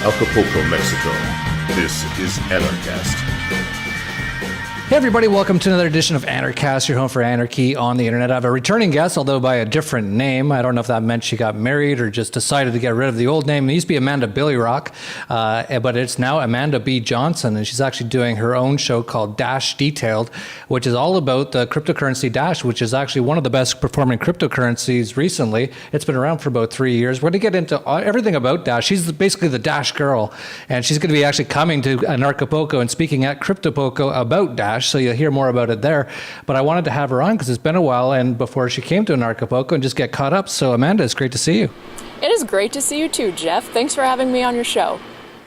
Acapulco, Mexico. This is Anarchast. Hey everybody, welcome to another edition of Anarchast, your home for anarchy on the internet. I have a returning guest, although by a different name. I don't know if that meant she got married or just decided to get rid of the old name. It used to be Amanda Billy Rock, but it's now Amanda B. Johnson, and she's actually doing her own show called Dash Detailed, which is all about the cryptocurrency Dash, which is actually one of the best performing cryptocurrencies recently. It's been around for about 3 years. We're going to get into everything about Dash. She's basically the Dash girl, and she's going to be actually coming to Acapulco and speaking at Cryptopoco about Dash. So you'll hear more about it there. But I wanted to have her on because it's been a while and before she came to Acapulco and just get caught up. So Amanda, it's great to see you. It is great to see you too, Jeff. Thanks for having me on your show.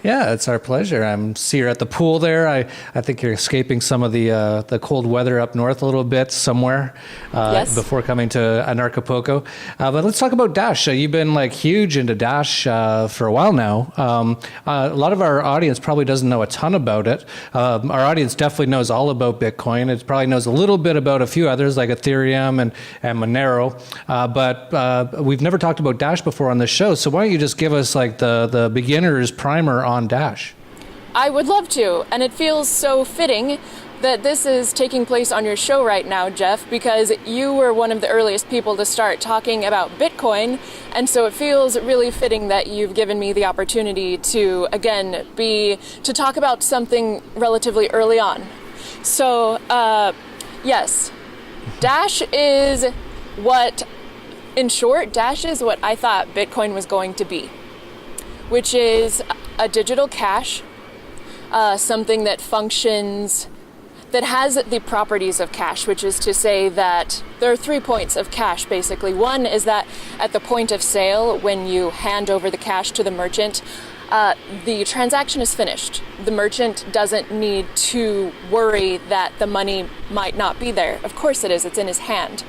Yeah, it's our pleasure. See you at the pool there. I think you're escaping some of the cold weather up north a little bit somewhere Yes. Before coming to Acapulco. But let's talk about Dash. You've been like huge into Dash for a while now. A lot of our audience probably doesn't know a ton about it. Our audience definitely knows all about Bitcoin. It probably knows a little bit about a few others like Ethereum and Monero. But we've never talked about Dash before on this show. So why don't you just give us like the beginner's primer on Dash? I would love to, and it feels so fitting that this is taking place on your show right now, Jeff, because you were one of the earliest people to start talking about Bitcoin, and so it feels really fitting that you've given me the opportunity to, again, to talk about something relatively early on. So, yes, Dash is in short, Dash is what I thought Bitcoin was going to be, which is a digital cash, something that functions, that has the properties of cash, which is to say that there are 3 points of cash, basically. One is that at the point of sale, when you hand over the cash to the merchant, the transaction is finished. The merchant doesn't need to worry that the money might not be there. Of course it is, it's in his hand.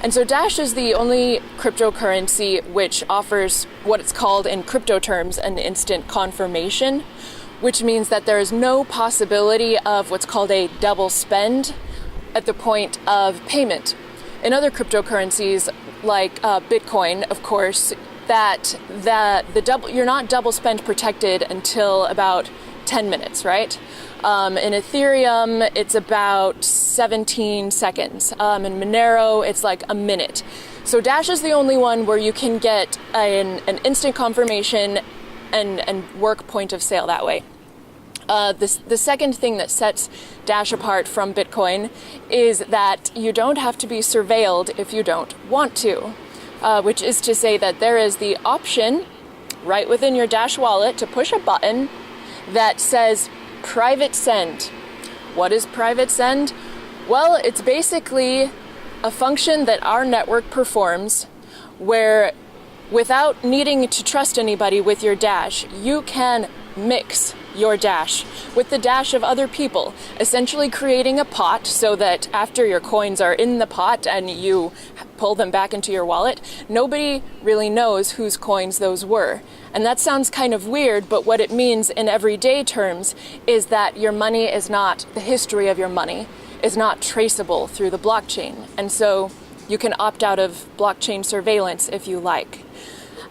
And so Dash is the only cryptocurrency which offers what it's called in crypto terms an instant confirmation, which means that there is no possibility of what's called a double spend at the point of payment. In other cryptocurrencies like Bitcoin, of course, you're not double spend protected until about 10 minutes, right? In Ethereum, it's about 17 seconds. In Monero, it's like a minute. So Dash is the only one where you can get an instant confirmation and work point of sale that way. The second thing that sets Dash apart from Bitcoin is that you don't have to be surveilled if you don't want to, which is to say that there is the option right within your Dash wallet to push a button that says private send. What is private send? Well, it's basically a function that our network performs where without needing to trust anybody with your Dash, you can mix your Dash with the Dash of other people, essentially creating a pot so that after your coins are in the pot and you pull them back into your wallet, nobody really knows whose coins those were. And that sounds kind of weird, but what it means in everyday terms is that your money is not, the history of your money is not traceable through the blockchain. And so you can opt out of blockchain surveillance if you like.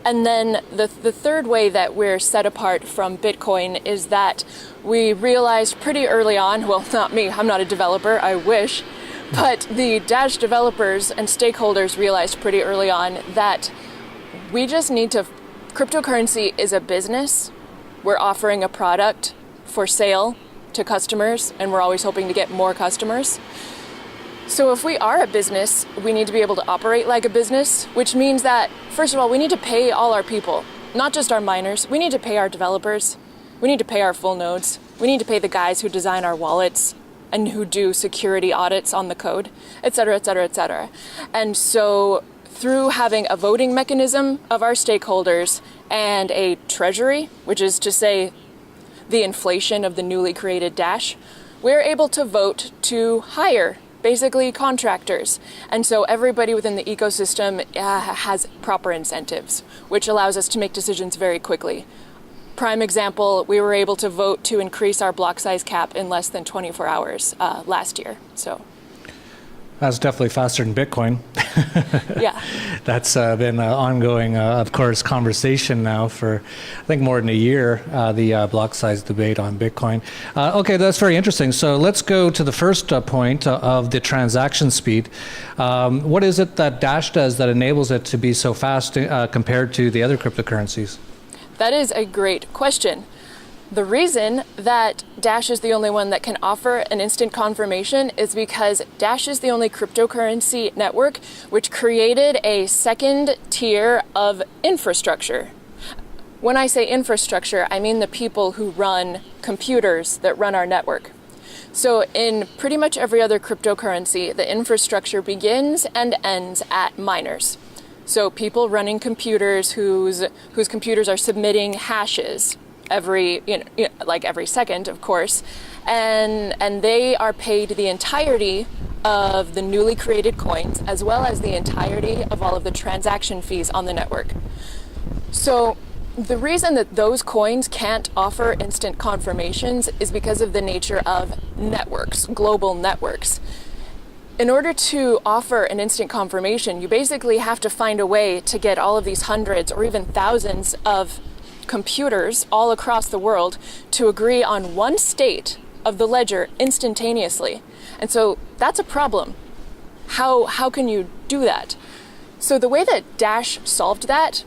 And then the third way that we're set apart from Bitcoin is that we realized pretty early on, well, not me, I'm not a developer, I wish, but the Dash developers and stakeholders realized pretty early on that we just need to, cryptocurrency is a business. We're offering a product for sale to customers, and we're always hoping to get more customers. So if we are a business, we need to be able to operate like a business, which means that, first of all, we need to pay all our people, not just our miners. We need to pay our developers. We need to pay our full nodes. We need to pay the guys who design our wallets and who do security audits on the code, et cetera, et cetera, et cetera. And so through having a voting mechanism of our stakeholders and a treasury, which is to say the inflation of the newly created Dash, we're able to vote to hire basically contractors. And so everybody within the ecosystem has proper incentives, which allows us to make decisions very quickly. Prime example, we were able to vote to increase our block size cap in less than 24 hours last year. So That's definitely faster than Bitcoin. Yeah. That's been an ongoing, of course, conversation now for, I think, more than a year, the block size debate on Bitcoin. Okay, that's very interesting. So let's go to the first point of the transaction speed. What is it that Dash does that enables it to be so fast compared to the other cryptocurrencies? That is a great question. The reason that Dash is the only one that can offer an instant confirmation is because Dash is the only cryptocurrency network which created a second tier of infrastructure. When I say infrastructure, I mean the people who run computers that run our network. So in pretty much every other cryptocurrency, the infrastructure begins and ends at miners. So people running computers whose computers are submitting hashes every second, of course, and they are paid the entirety of the newly created coins as well as the entirety of all of the transaction fees on the network. So the reason that those coins can't offer instant confirmations is because of the nature of networks, global networks. In order to offer an instant confirmation, you basically have to find a way to get all of these hundreds or even thousands of computers all across the world to agree on one state of the ledger instantaneously. And so that's a problem. How can you do that? So the way that Dash solved that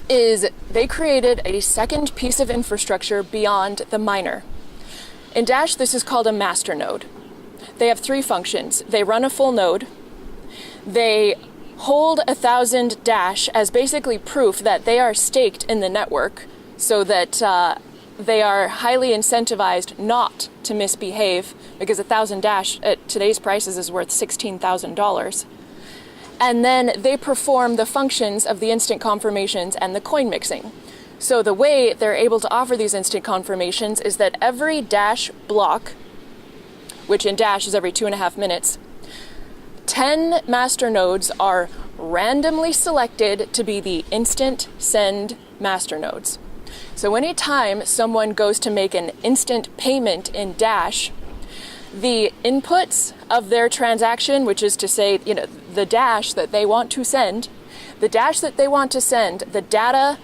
is they created a second piece of infrastructure beyond the miner. In Dash, this is called a master node. They have three functions. They run a full node. They hold 1,000 Dash as basically proof that they are staked in the network so that they are highly incentivized not to misbehave, because 1,000 Dash at today's prices is worth $16,000. And then they perform the functions of the instant confirmations and the coin mixing. So the way they're able to offer these instant confirmations is that every Dash block, which in Dash is every 2.5 minutes, 10 master nodes are randomly selected to be the instant send master nodes. So anytime someone goes to make an instant payment in Dash, the inputs of their transaction, which is to say, the Dash that they want to send, the data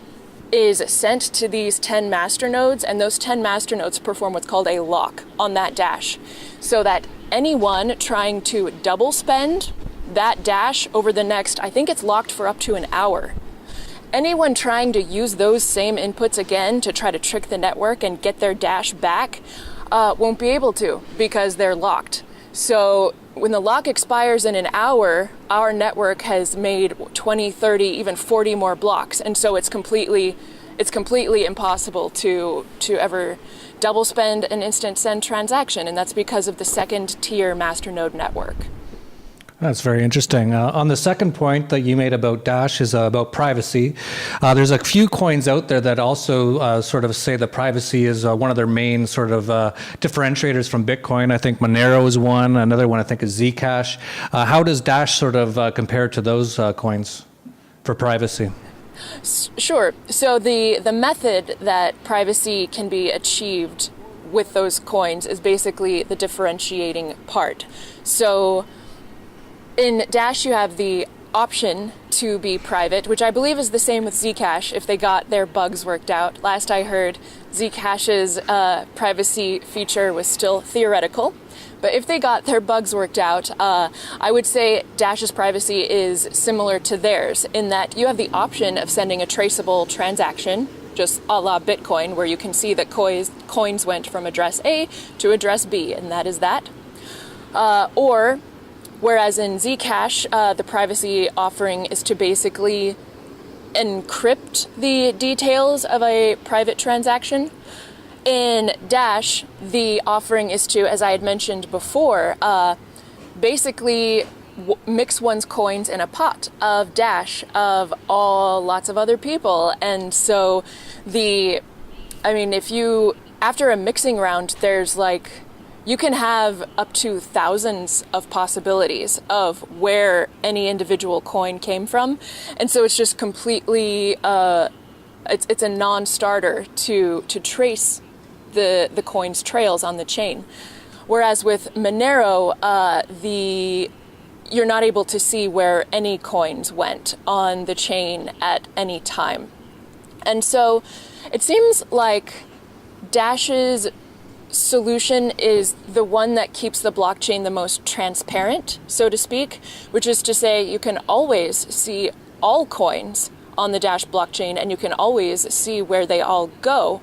is sent to these 10 master nodes, and those 10 master nodes perform what's called a lock on that Dash, so that anyone trying to double spend that Dash over the next, I think it's locked for up to an hour. Anyone trying to use those same inputs again to try to trick the network and get their Dash back won't be able to, because they're locked. So when the lock expires in an hour, our network has made 20, 30, even 40 more blocks. And so it's completely impossible to ever double spend an instant send transaction. And that's because of the second tier masternode network. That's very interesting. On the second point that you made about Dash is about privacy. There's a few coins out there that also sort of say that privacy is one of their main sort of differentiators from Bitcoin. I think Monero is one. Another one I think is Zcash. How does Dash sort of compare to those coins for privacy? Sure. So the method that privacy can be achieved with those coins is basically the differentiating part. So in Dash, you have the option to be private, which I believe is the same with Zcash if they got their bugs worked out. Last I heard, Zcash's privacy feature was still theoretical. But if they got their bugs worked out, I would say Dash's privacy is similar to theirs in that you have the option of sending a traceable transaction, just a la Bitcoin, where you can see that coins went from address A to address B, and that is that. Or whereas in Zcash, the privacy offering is to basically encrypt the details of a private transaction. In Dash, the offering is to, as I had mentioned before, basically mix one's coins in a pot of Dash of lots of other people. And so after a mixing round, there's you can have up to thousands of possibilities of where any individual coin came from. And so it's just completely, it's a non-starter to trace the coin's trails on the chain. Whereas with Monero, you're not able to see where any coins went on the chain at any time. And so it seems like Dash's solution is the one that keeps the blockchain the most transparent, so to speak, which is to say you can always see all coins on the Dash blockchain and you can always see where they all go.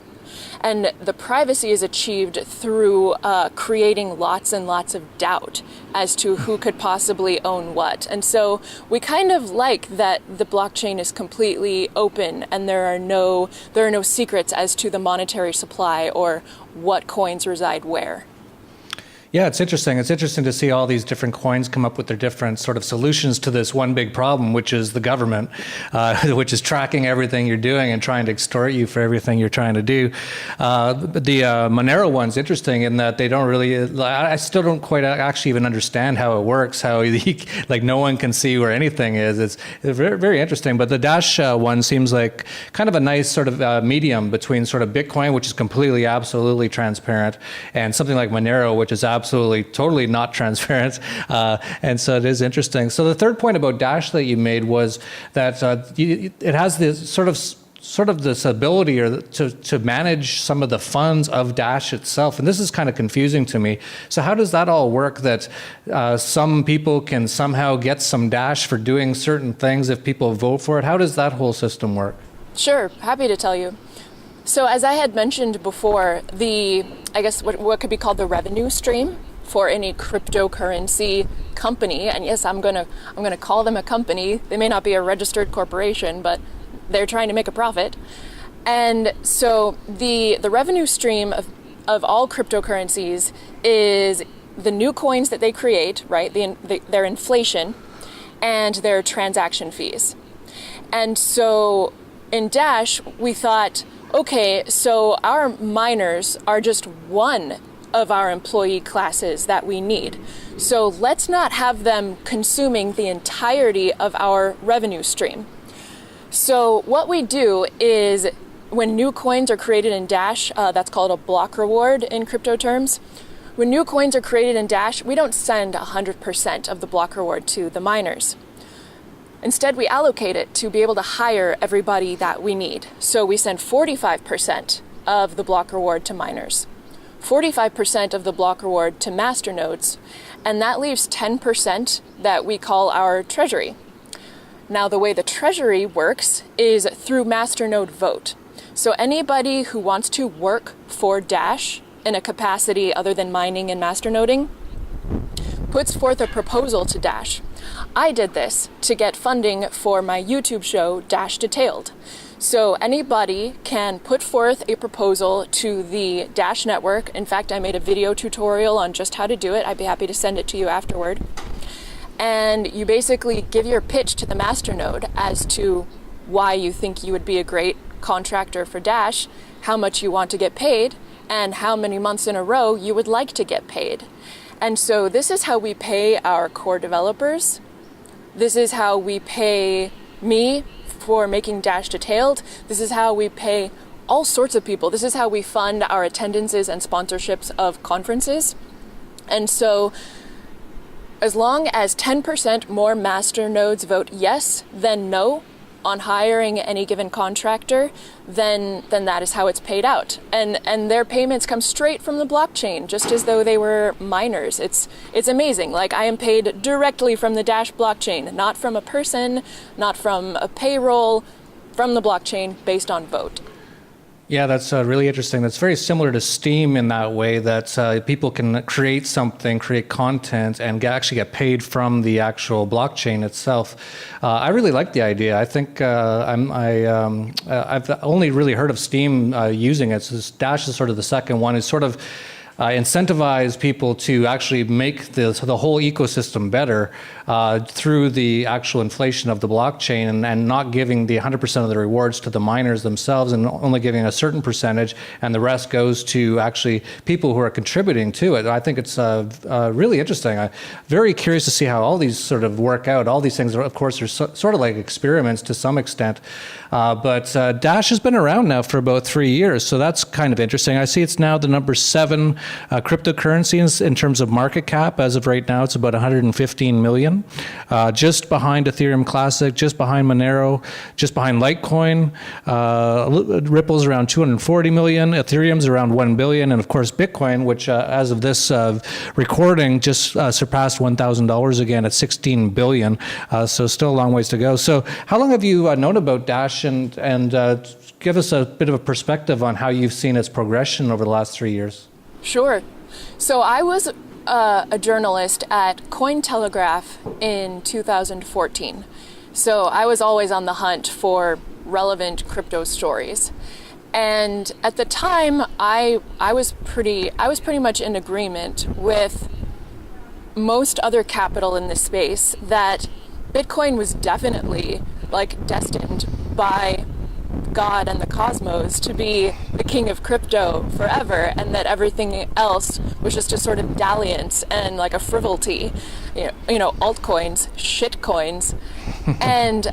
And the privacy is achieved through creating lots and lots of doubt as to who could possibly own what. And so we kind of like that the blockchain is completely open and there are no secrets as to the monetary supply or what coins reside where. Yeah, it's interesting. It's interesting to see all these different coins come up with their different sort of solutions to this one big problem, which is the government, which is tracking everything you're doing and trying to extort you for everything you're trying to do. The Monero one's interesting in that they don't really, I still don't quite actually even understand how it works, how like no one can see where anything is. It's very, very interesting. But the Dash one seems like kind of a nice sort of medium between sort of Bitcoin, which is completely, absolutely transparent, and something like Monero, which is absolutely, totally not transparent. And so it is interesting. So the third point about Dash that you made was that it has this sort of this ability to manage some of the funds of Dash itself. And this is kind of confusing to me. So how does that all work, that some people can somehow get some Dash for doing certain things if people vote for it? How does that whole system work? Sure, happy to tell you. So as I had mentioned before, I guess what could be called the revenue stream for any cryptocurrency company, and yes, I'm gonna call them a company. They may not be a registered corporation, but they're trying to make a profit. And so the revenue stream of all cryptocurrencies is the new coins that they create, right? Their inflation and their transaction fees. And so in Dash, we thought, okay, so our miners are just one of our employee classes that we need. So let's not have them consuming the entirety of our revenue stream. So what we do is when new coins are created in Dash, that's called a block reward in crypto terms. When new coins are created in Dash, we don't send 100% of the block reward to the miners. Instead, we allocate it to be able to hire everybody that we need. So we send 45% of the block reward to miners, 45% of the block reward to masternodes, and that leaves 10% that we call our treasury. Now, the way the treasury works is through masternode vote. So anybody who wants to work for Dash in a capacity other than mining and masternoding puts forth a proposal to Dash. I did this to get funding for my YouTube show, Dash Detailed. So anybody can put forth a proposal to the Dash network. In fact, I made a video tutorial on just how to do it. I'd be happy to send it to you afterward. And you basically give your pitch to the masternode as to why you think you would be a great contractor for Dash, how much you want to get paid, and how many months in a row you would like to get paid. And so this is how we pay our core developers. This is how we pay me for making Dash Detailed. This is how we pay all sorts of people. This is how we fund our attendances and sponsorships of conferences. And so as long as 10% more masternodes vote yes than no on hiring any given contractor, then that is how it's paid out. And their payments come straight from the blockchain, just as though they were miners. It's amazing. Like, I am paid directly from the Dash blockchain, not from a person, not from a payroll, from the blockchain based on vote. Yeah, that's really interesting. That's very similar to Steam in that way, that people can create something, create content, and actually get paid from the actual blockchain itself. I really like the idea. I think I've only really heard of Steam using it. So Dash is sort of the second one. It's sort of incentivize people to actually make the whole ecosystem better through the actual inflation of the blockchain, and not giving the 100% of the rewards to the miners themselves, and only giving a certain percentage, and the rest goes to actually people who are contributing to it. I think it's really interesting. I'm very curious to see how all these sort of work out. All these things, of course, are sort of like experiments to some extent. But Dash has been around now for about 3 years, so that's kind of interesting. I see it's now the number 7 Cryptocurrencies in terms of market cap, as of right now, it's about 115 million. Just behind Ethereum Classic, just behind Monero, just behind Litecoin. Ripple's around 240 million. Ethereum's around 1 billion. And of course, Bitcoin, which as of this recording, just surpassed $1,000 again at 16 billion. So still a long ways to go. So how long have you known about Dash, and give us a bit of a perspective on how you've seen its progression over the last 3 years? Sure. So I was a journalist at Cointelegraph in 2014. So I was always on the hunt for relevant crypto stories. And at the time, I was pretty much in agreement with most other capital in this space that Bitcoin was definitely destined by God and the cosmos to be the king of crypto forever, and that everything else was just a sort of dalliance and like a frivolity, altcoins, shit coins. And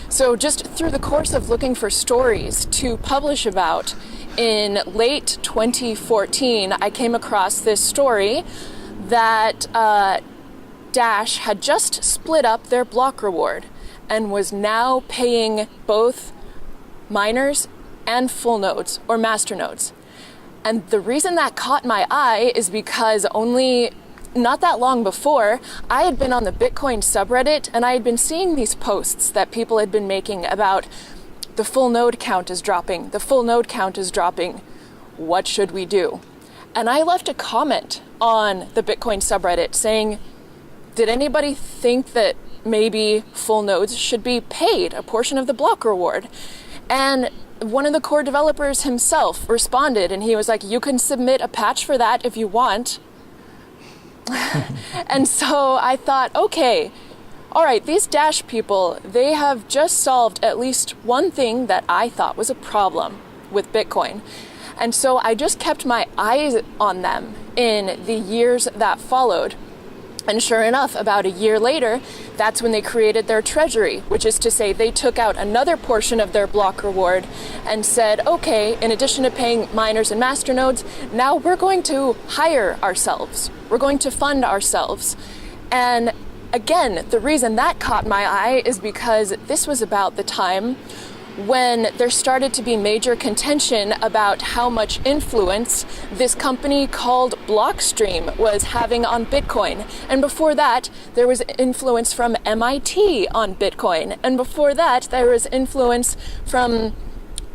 so just through the course of looking for stories to publish about, in late 2014, I came across this story that Dash had just split up their block reward and was now paying both miners and full nodes or master nodes. And the reason that caught my eye is because only not that long before, I had been on the Bitcoin subreddit and I had been seeing these posts that people had been making about the full node count is dropping, the full node count is dropping, what should we do? And I left a comment on the Bitcoin subreddit saying, did anybody think that maybe full nodes should be paid a portion of the block reward? And one of the core developers himself responded, and he was like, you can submit a patch for that if you want. And so I thought, okay, all right, these Dash people, they have just solved at least one thing that I thought was a problem with Bitcoin. And so I just kept my eyes on them in the years that followed. And sure enough, about a year later, that's when they created their treasury, which is to say they took out another portion of their block reward and said, okay, in addition to paying miners and master nodes, now we're going to hire ourselves. We're going to fund ourselves. And again, the reason that caught my eye is because this was about the time when there started to be major contention about how much influence this company called Blockstream was having on Bitcoin. And before that, there was influence from MIT on Bitcoin. And before that, there was influence from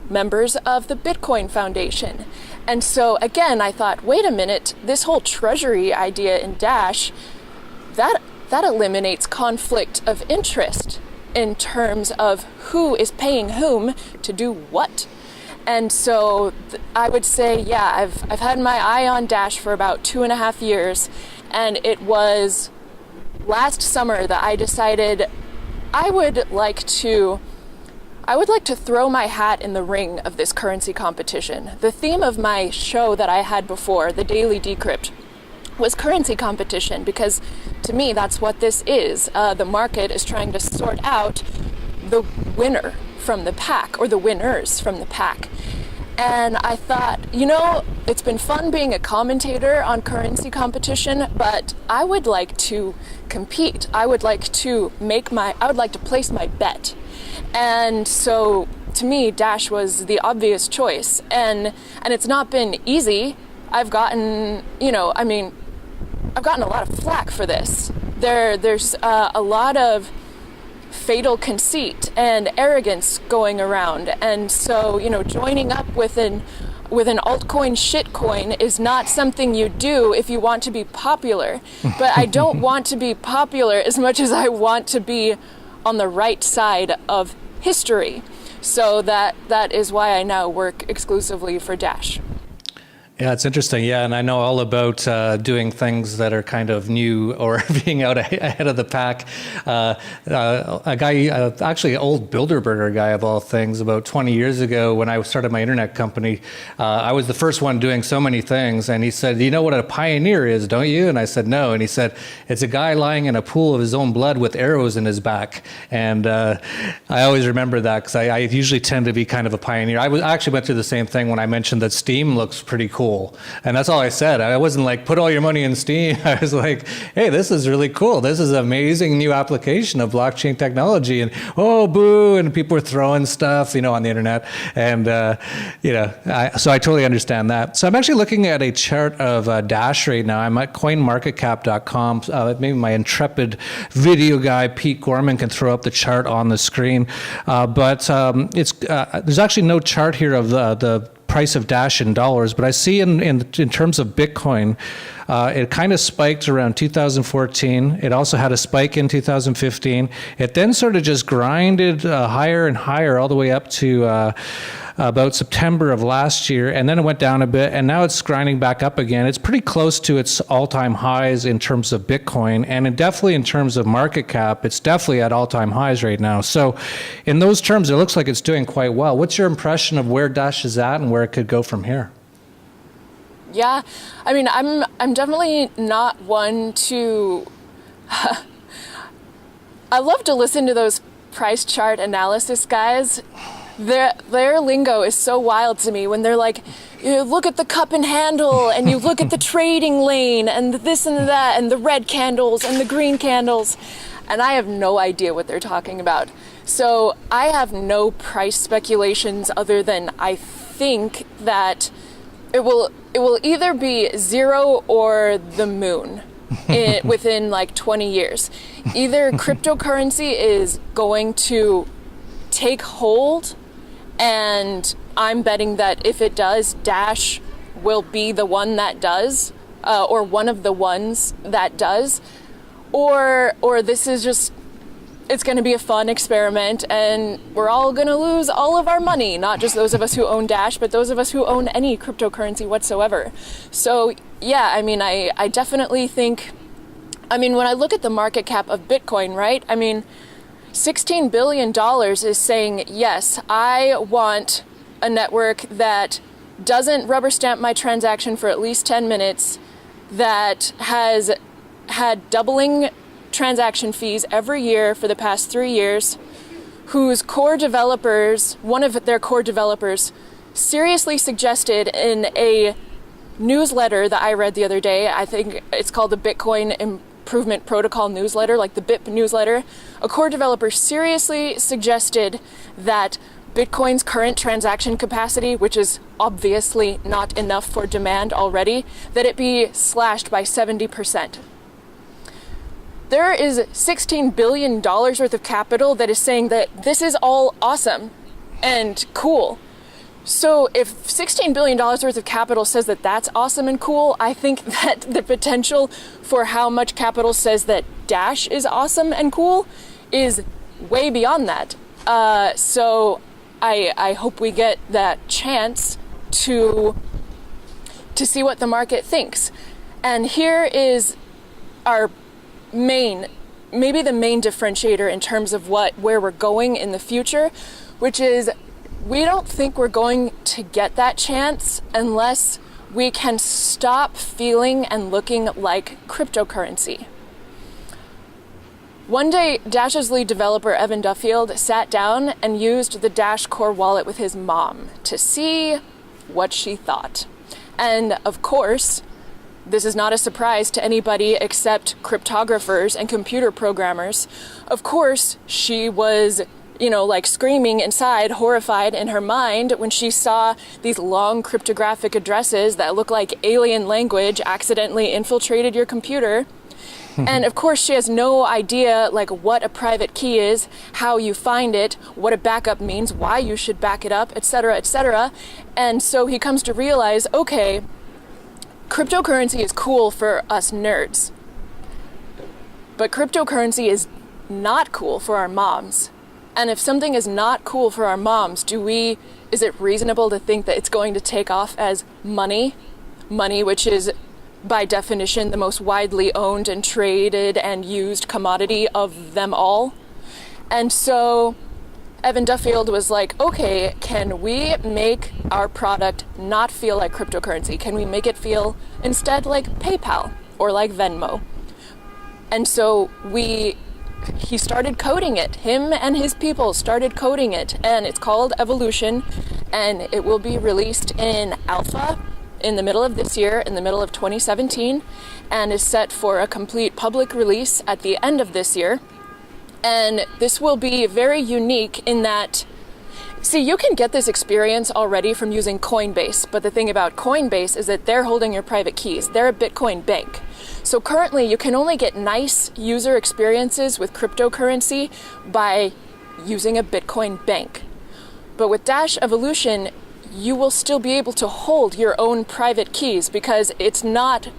members of the Bitcoin Foundation. And so again, I thought, wait a minute, this whole treasury idea in Dash, that eliminates conflict of interest in terms of who is paying whom to do what. And so I would say, yeah, I've had my eye on Dash for about 2.5 years, and it was last summer that I decided I would like to throw my hat in the ring of this currency competition. The theme of my show that I had before, the Daily Decrypt, was currency competition, because to me that's what this is. The market is trying to sort out the winner from the pack, or the winners from the pack. And I thought, it's been fun being a commentator on currency competition, but I would like to compete. I would like to place my bet. And so to me, Dash was the obvious choice. And it's not been easy. I've gotten a lot of flack for this. There's a lot of fatal conceit and arrogance going around, and so joining up with an altcoin shitcoin is not something you do if you want to be popular. But I don't want to be popular as much as I want to be on the right side of history. So that is why I now work exclusively for Dash. Yeah, it's interesting. Yeah, and I know all about doing things that are kind of new or being out ahead of the pack. A guy, actually an old Bilderberger guy of all things, about 20 years ago when I started my internet company, I was the first one doing so many things. And he said, you know what a pioneer is, don't you? And I said, no. And he said, it's a guy lying in a pool of his own blood with arrows in his back. And I always remember that because I usually tend to be kind of a pioneer. I actually went through the same thing when I mentioned that Steam looks pretty cool. cool. And that's all I said. I wasn't like, put all your money in Steam. I was like, hey, this is really cool. This is an amazing new application of blockchain technology. And oh, boo. And people were throwing stuff, on the internet. And, so I totally understand that. So I'm actually looking at a chart of Dash right now. I'm at coinmarketcap.com. Maybe my intrepid video guy, Pete Gorman, can throw up the chart on the screen. But there's actually no chart here of the price of Dash in dollars, but I see in terms of Bitcoin, it kind of spiked around 2014. It also had a spike in 2015. It then sort of just grinded higher and higher all the way up to about September of last year, and then it went down a bit, and now it's grinding back up again. It's pretty close to its all-time highs in terms of Bitcoin, and definitely in terms of market cap, it's definitely at all-time highs right now. So in those terms, it looks like it's doing quite well. What's your impression of where Dash is at and where it could go from here? Yeah, I mean, I'm definitely not one to... I love to listen to those price chart analysis guys. Their lingo is so wild to me when they're like, you look at the cup and handle, and you look at the trading lane, and this and that, and the red candles and the green candles, and I have no idea what they're talking about. So I have no price speculations other than I think that it will either be zero or the moon within like 20 years. Either cryptocurrency is going to take hold, and I'm betting that if it does, Dash will be the one that does, or one of the ones that does, or this is just, it's going to be a fun experiment, and we're all going to lose all of our money, not just those of us who own Dash, but those of us who own any cryptocurrency whatsoever. So yeah, I mean, I definitely think, I mean, when I look at the market cap of Bitcoin, right, I mean, $16 billion is saying, yes, I want a network that doesn't rubber stamp my transaction for at least 10 minutes, that has had doubling transaction fees every year for the past 3 years, whose core developers, one of their core developers, seriously suggested in a newsletter that I read the other day, I think it's called the Bitcoin Improvement Protocol newsletter, like the BIP newsletter, a core developer seriously suggested that Bitcoin's current transaction capacity, which is obviously not enough for demand already, that it be slashed by 70%. There is $16 billion worth of capital that is saying that this is all awesome and cool. So if $16 billion worth of capital says that that's awesome and cool, I think that the potential for how much capital says that Dash is awesome and cool is way beyond that. So I hope we get that chance to see what the market thinks. And here is our maybe the main differentiator in terms of where we're going in the future, which is we don't think we're going to get that chance unless we can stop feeling and looking like cryptocurrency. One day, Dash's lead developer, Evan Duffield, sat down and used the Dash Core wallet with his mom to see what she thought. And of course, this is not a surprise to anybody except cryptographers and computer programmers. Of course, she was, like screaming inside, horrified in her mind when she saw these long cryptographic addresses that look like alien language accidentally infiltrated your computer. And of course, she has no idea like what a private key is, how you find it, what a backup means, why you should back it up, etc., etc. And so he comes to realize, okay, cryptocurrency is cool for us nerds, but cryptocurrency is not cool for our moms. And if something is not cool for our moms, is it reasonable to think that it's going to take off as money, which is by definition the most widely owned and traded and used commodity of them all? And so Evan Duffield was like, okay, can we make our product not feel like cryptocurrency? Can we make it feel instead like PayPal or like Venmo? And so he started coding it. Him and his people started coding it, and it's called Evolution, and it will be released in alpha in the middle of this year, in the middle of 2017, and is set for a complete public release at the end of this year. And this will be very unique in that, see, you can get this experience already from using Coinbase, but the thing about Coinbase is that they're holding your private keys. They're a Bitcoin bank. So currently you can only get nice user experiences with cryptocurrency by using a Bitcoin bank. But with Dash Evolution, you will still be able to hold your own private keys because it's not,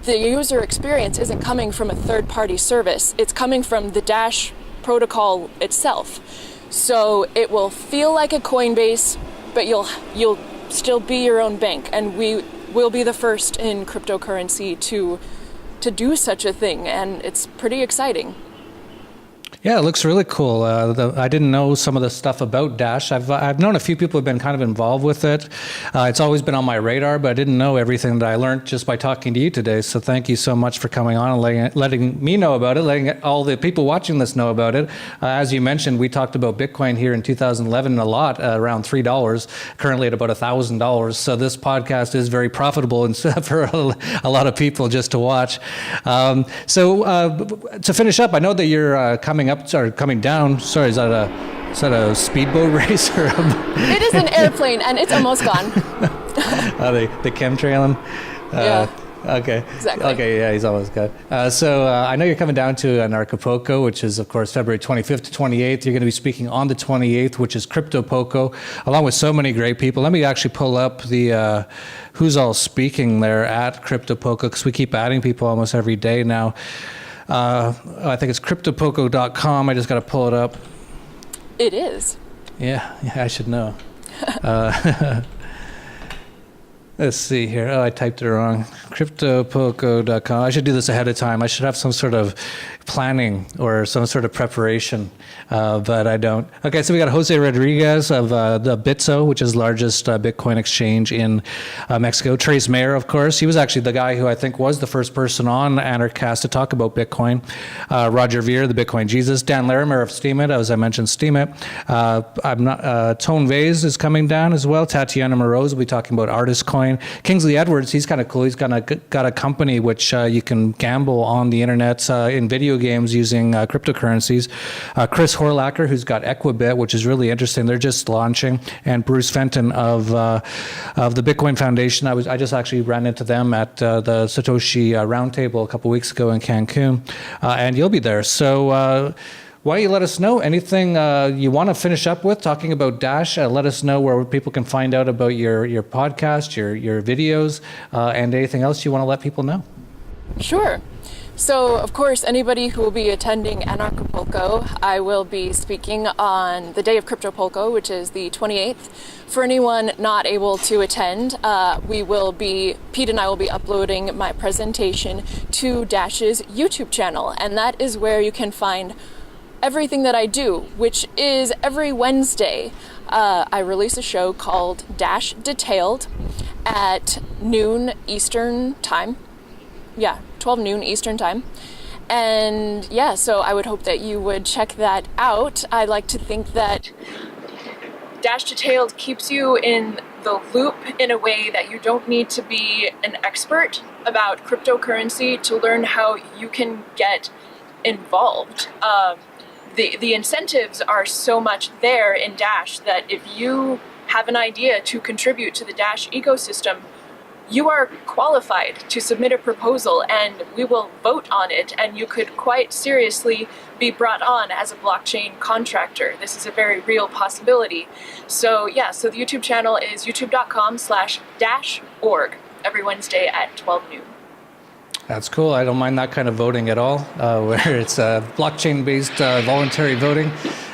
the user experience isn't coming from a third-party service. It's coming from the Dash protocol itself. So it will feel like a Coinbase, but you'll still be your own bank. And we will be the first in cryptocurrency to do such a thing, and it's pretty exciting. Yeah, it looks really cool. I didn't know some of the stuff about Dash. I've known a few people who've been kind of involved with it. It's always been on my radar, but I didn't know everything that I learned just by talking to you today. So thank you so much for coming on and letting me know about it, letting all the people watching this know about it. As you mentioned, we talked about Bitcoin here in 2011 a lot, around $3, currently at about $1,000. So this podcast is very profitable and for a lot of people just to watch. So to finish up, I know that you're coming down. Sorry, is that a speedboat race or? It is an airplane, and it's almost gone. The chemtrailing. Yeah. Okay. Exactly. Okay. Yeah, he's almost good. So I know you're coming down to Acapulco, which is of course February 25th to 28th. You're going to be speaking on the 28th, which is CryptoPoco, along with so many great people. Let me actually pull up the who's all speaking there at CryptoPoco, because we keep adding people almost every day now. I think it's cryptopoco.com. I just got to pull it up. It is. Yeah, I should know. Let's see here. Oh, I typed it wrong. Cryptopoco.com. I should do this ahead of time. I should have some sort of planning or some sort of preparation, but I don't. Okay, so we got Jose Rodriguez of the Bitso, which is the largest Bitcoin exchange in Mexico. Trace Mayer, of course. He was actually the guy who I think was the first person on Anarchast to talk about Bitcoin. Roger Veer, the Bitcoin Jesus. Dan Larimer of Steemit, as I mentioned, Steemit. Tone Vase is coming down as well. Tatiana Moroz will be talking about Artist Coin. Kingsley Edwards, he's kind of cool. He's got a company which you can gamble on the internet in video games using cryptocurrencies. Chris Horlacher, who's got Equibit, which is really interesting. They're just launching. And Bruce Fenton of the Bitcoin Foundation. I just actually ran into them at the Satoshi Roundtable a couple weeks ago in Cancun. And you'll be there. So why don't you let us know anything you want to finish up with talking about Dash? Let us know where people can find out about your podcast, your videos, and anything else you want to let people know. Sure. So, of course, anybody who will be attending Anarchapulco, I will be speaking on the day of CryptoPulco, which is the 28th. For anyone not able to attend, Pete and I will be uploading my presentation to Dash's YouTube channel, and that is where you can find everything that I do, which is every Wednesday. I release a show called Dash Detailed at noon Eastern time. Yeah, 12 noon Eastern time. And yeah, so I would hope that you would check that out. I like to think that Dash Detailed keeps you in the loop in a way that you don't need to be an expert about cryptocurrency to learn how you can get involved. The incentives are so much there in Dash that if you have an idea to contribute to the Dash ecosystem, you are qualified to submit a proposal and we will vote on it, and you could quite seriously be brought on as a blockchain contractor. This is a very real possibility. So yeah, so the YouTube channel is youtube.com/dasborg every Wednesday at 12 noon. That's cool. I don't mind that kind of voting at all, where it's blockchain-based voluntary voting.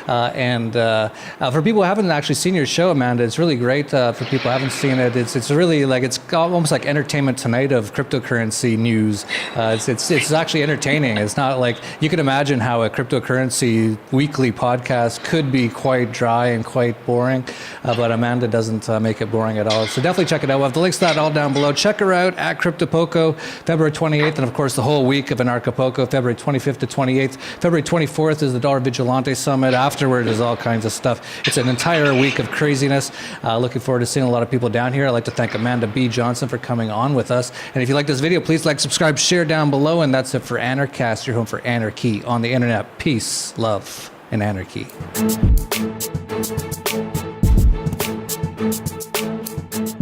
And for people who haven't actually seen your show, Amanda, it's really great. For people who haven't seen it, it's really like, it's almost like Entertainment Tonight of cryptocurrency news. It's actually entertaining. It's not like, you can imagine how a cryptocurrency weekly podcast could be quite dry and quite boring, but Amanda doesn't make it boring at all. So definitely check it out. We'll have the links to that all down below. Check her out at CryptoPoco, February 28th, and of course the whole week of Anarchapulco, February 25th to 28th. February 24th is the Dollar Vigilante Summit. After afterward is all kinds of stuff. It's an entire week of craziness. Looking forward to seeing a lot of people down here. I'd like to thank Amanda B. Johnson for coming on with us. And if you like this video, please like, subscribe, share down below. And that's it for Anarchast, your home for anarchy on the internet. Peace, love, and anarchy.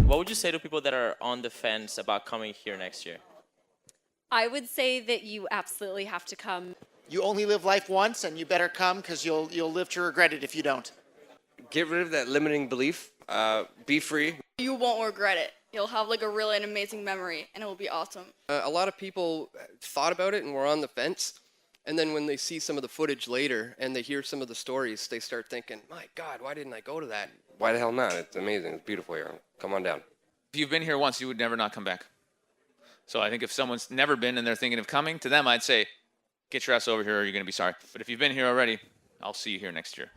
What would you say to people that are on the fence about coming here next year? I would say that you absolutely have to come. You only live life once, and you better come because you'll live to regret it if you don't. Get rid of that limiting belief. Be free. You won't regret it. You'll have like a really amazing memory, and it will be awesome. A lot of people thought about it and were on the fence, and then when they see some of the footage later and they hear some of the stories, they start thinking, my God, why didn't I go to that? Why the hell not? It's amazing. It's beautiful here. Come on down. If you've been here once, you would never not come back. So I think if someone's never been and they're thinking of coming, to them I'd say, get your ass over here or you're going to be sorry. But if you've been here already, I'll see you here next year.